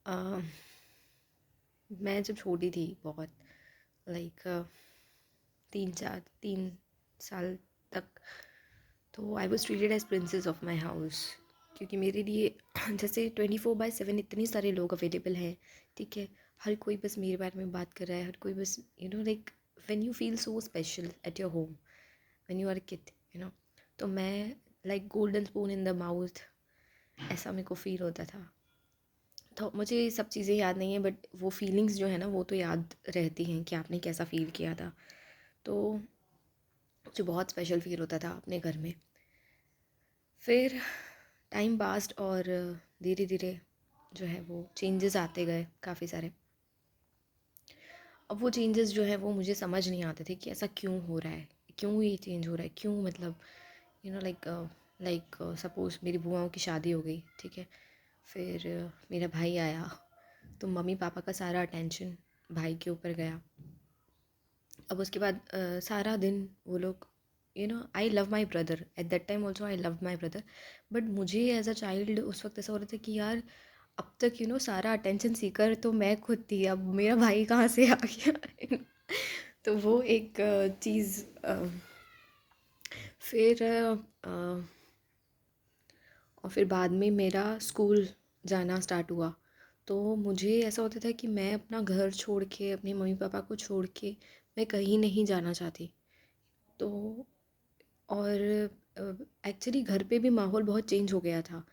अ, मैं जब छोटी थी बहुत, लाइक 3 साल तक, तो I was treated as princess of my house. क्योंकि मेरे लिए जैसे 24/7 इतने सारे लोग अवेलेबल हैं, ठीक है। हर कोई बस मेरे बारे में बात कर रहा है, हर कोई बस like when you feel so special at your home when you are kid, तो मैं like golden spoon in the mouth, ऐसा मेरे को फील होता था। तो मुझे ये सब चीज़ें याद नहीं है, बट वो फीलिंग्स जो है ना वो तो याद रहती हैं कि आपने कैसा फ़ील किया था। तो मुझे बहुत स्पेशल फ़ील होता था अपने घर में। फिर टाइम पास्ट और धीरे धीरे जो है वो चेंजेस आते गए काफ़ी सारे। अब वो चेंजेस जो है वो मुझे समझ नहीं आते थे कि ऐसा क्यों हो रहा है, क्यों ये चेंज हो रहा है, क्यों, मतलब लाइक सपोज़ मेरी बुआओं की शादी हो गई, ठीक है। फिर मेरा भाई आया, तो मम्मी पापा का सारा अटेंशन भाई के ऊपर गया। अब उसके बाद सारा दिन वो लोग, I love my brother at that time also, I love my brother. But मुझे एज अ चाइल्ड उस वक्त ऐसा हो रहा था कि यार अब तक सारा अटेंशन सीकर तो मैं खुद थी, अब मेरा भाई कहाँ से आ गया। तो वो एक चीज़। फिर और फिर बाद में मेरा स्कूल जाना स्टार्ट हुआ। तो मुझे ऐसा होता था कि मैं अपना घर छोड़ के, अपने मम्मी पापा को छोड़ के मैं कहीं नहीं जाना चाहती। तो और एक्चुअली घर पे भी माहौल बहुत चेंज हो गया था।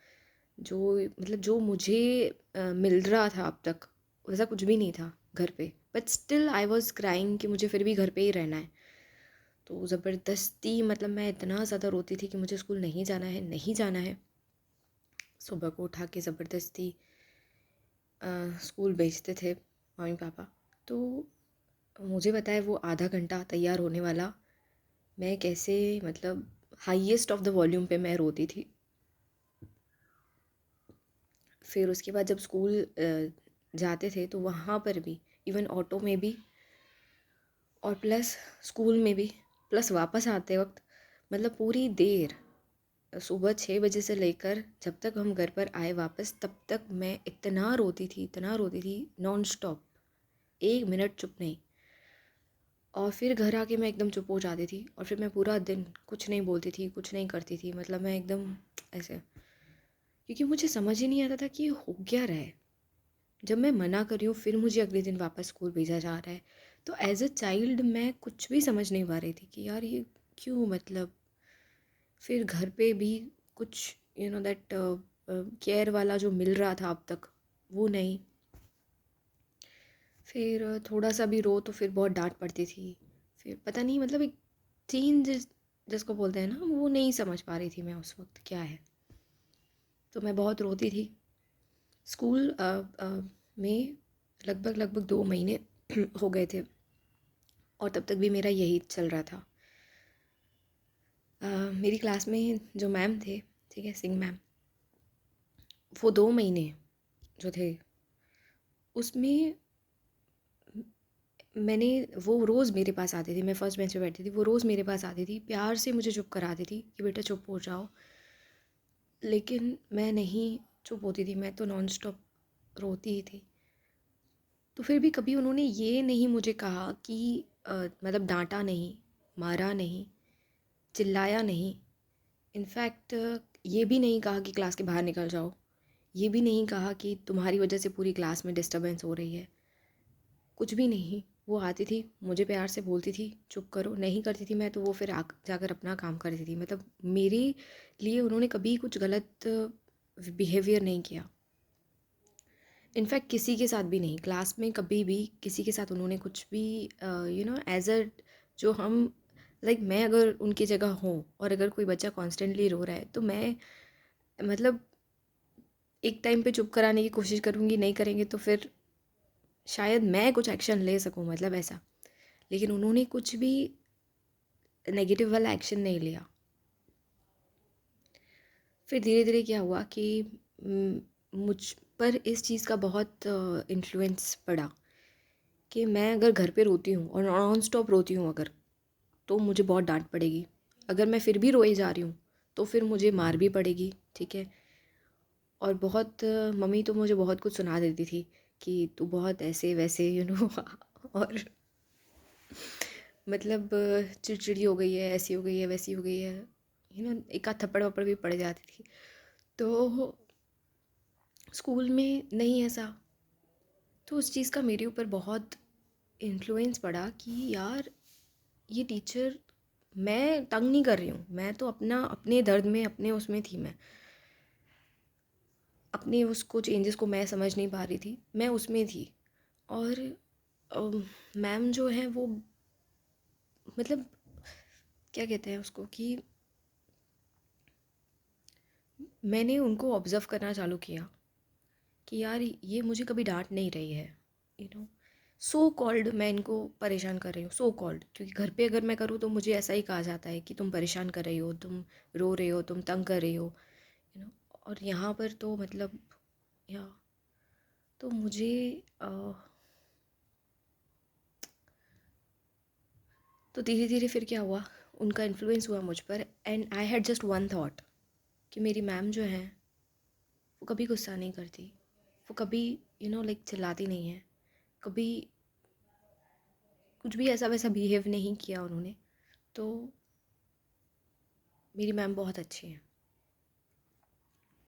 जो मतलब जो मुझे मिल रहा था अब तक, वैसा कुछ भी नहीं था घर पे। But still I was crying कि मुझे फिर भी घर पे ही रहना है। तो ज़बरदस्ती, मतलब मैं इतना ज़्यादा रोती थी कि मुझे स्कूल नहीं जाना है, नहीं जाना है। सुबह को उठा के ज़बरदस्ती स्कूल भेजते थे मम्मी पापा। तो मुझे पता है वो आधा घंटा तैयार होने वाला, मैं कैसे, मतलब हाईएस्ट ऑफ द वॉल्यूम पे मैं रोती थी। फिर उसके बाद जब स्कूल जाते थे तो वहाँ पर भी, इवन ऑटो में भी, और प्लस स्कूल में भी, प्लस वापस आते वक्त, मतलब पूरी देर, सुबह 6 बजे से लेकर जब तक हम घर पर आए वापस, तब तक मैं इतना रोती थी, इतना रोती थी, नॉन स्टॉप, 1 मिनट चुप नहीं। और फिर घर आके मैं एकदम चुप हो जाती थी, और फिर मैं पूरा दिन कुछ नहीं बोलती थी, कुछ नहीं करती थी, मतलब मैं एकदम ऐसे, क्योंकि मुझे समझ ही नहीं आता था कि ये हो क्या रहा है। जब मैं मना कर रही हूँ फिर मुझे अगले दिन वापस स्कूल भेजा जा रहा है। तो एज अ चाइल्ड मैं कुछ भी समझ नहीं पा रही थी कि यार ये क्यों, मतलब। फिर घर पे भी कुछ दैट केयर वाला जो मिल रहा था अब तक, वो नहीं। फिर थोड़ा सा भी रो तो फिर बहुत डांट पड़ती थी। फिर पता नहीं, मतलब एक चेंज जिसको बोलते हैं ना, वो नहीं समझ पा रही थी मैं उस वक्त क्या है। तो मैं बहुत रोती थी। स्कूल में लगभग लगभग 2 महीने हो गए थे, और तब तक भी मेरा यही चल रहा था। मेरी क्लास में जो मैम थे, ठीक है, सिंह मैम, वो 2 महीने जो थे उसमें मैंने, वो रोज़ मेरे पास आती थी, मैं फर्स्ट बेंच पे बैठती थी, वो रोज़ मेरे पास आती थी, प्यार से मुझे चुप कराती थी कि बेटा चुप हो जाओ। लेकिन मैं नहीं चुप होती थी, मैं तो नॉन स्टॉप रोती ही थी। तो फिर भी कभी उन्होंने ये नहीं मुझे कहा कि मतलब डांटा नहीं, मारा नहीं, चिल्लाया नहीं। इनफैक्ट ये भी नहीं कहा कि क्लास के बाहर निकल जाओ, ये भी नहीं कहा कि तुम्हारी वजह से पूरी क्लास में डिस्टर्बेंस हो रही है, कुछ भी नहीं। वो आती थी, मुझे प्यार से बोलती थी चुप करो, नहीं करती थी मैं तो वो फिर जाकर अपना काम करती थी। मतलब मेरे लिए उन्होंने कभी कुछ गलत बिहेवियर नहीं किया। इनफैक्ट किसी के साथ भी नहीं, क्लास में कभी भी किसी के साथ उन्होंने कुछ भी एज अ, जो हम, लाइक मैं अगर उनकी जगह हूँ और अगर कोई बच्चा कॉन्स्टेंटली रो रहा है तो मैं, मतलब एक टाइम पे चुप कराने की कोशिश करूँगी, नहीं करेंगे तो फिर शायद मैं कुछ एक्शन ले सकूँ, मतलब ऐसा। लेकिन उन्होंने कुछ भी नेगेटिव वाला एक्शन नहीं लिया। फिर धीरे धीरे क्या हुआ कि मुझ पर इस चीज़ का बहुत इन्फ्लुएंस पड़ा कि मैं अगर घर पे रोती हूँ और नॉन स्टॉप रोती हूँ अगर, तो मुझे बहुत डांट पड़ेगी। अगर मैं फिर भी रोए जा रही हूँ तो फिर मुझे मार भी पड़ेगी, ठीक है। और बहुत मम्मी तो मुझे बहुत कुछ सुना देती थी कि तू बहुत ऐसे वैसे और मतलब चिड़चिड़ी हो गई है, ऐसी हो गई है, वैसी हो गई है, एक आध थप्पड़ वप्पड़ भी पड़ जाती थी। तो स्कूल में नहीं ऐसा, तो उस चीज़ का मेरे ऊपर बहुत इन्फ्लुएंस पड़ा कि यार ये टीचर, मैं तंग नहीं कर रही हूँ, मैं तो अपना अपने दर्द में अपने उसमें थी, मैं अपने उसको चेंजेस को मैं समझ नहीं पा रही थी, मैं उसमें थी। और मैम जो है वो मतलब क्या कहते हैं उसको कि मैंने उनको ऑब्ज़र्व करना चालू किया कि यार ये मुझे कभी डांट नहीं रही है, यू नो सो कॉल्ड मैं इनको परेशान कर रही हूँ, सो कॉल्ड, क्योंकि घर पे अगर मैं करूँ तो मुझे ऐसा ही कहा जाता है कि तुम परेशान कर रही हो, तुम रो रहे हो, तुम तंग कर रही हो, यू नो और यहाँ पर तो मतलब या तो मुझे अ, तो धीरे धीरे फिर क्या हुआ, उनका इन्फ्लुएंस हुआ मुझ पर, and I had just one thought कि मेरी मैम जो है वो कभी गुस्सा नहीं करती, वो कभी लाइक चिल्लाती नहीं है, कभी कुछ भी ऐसा वैसा बिहेव नहीं किया उन्होंने। तो मेरी मैम बहुत अच्छी हैं।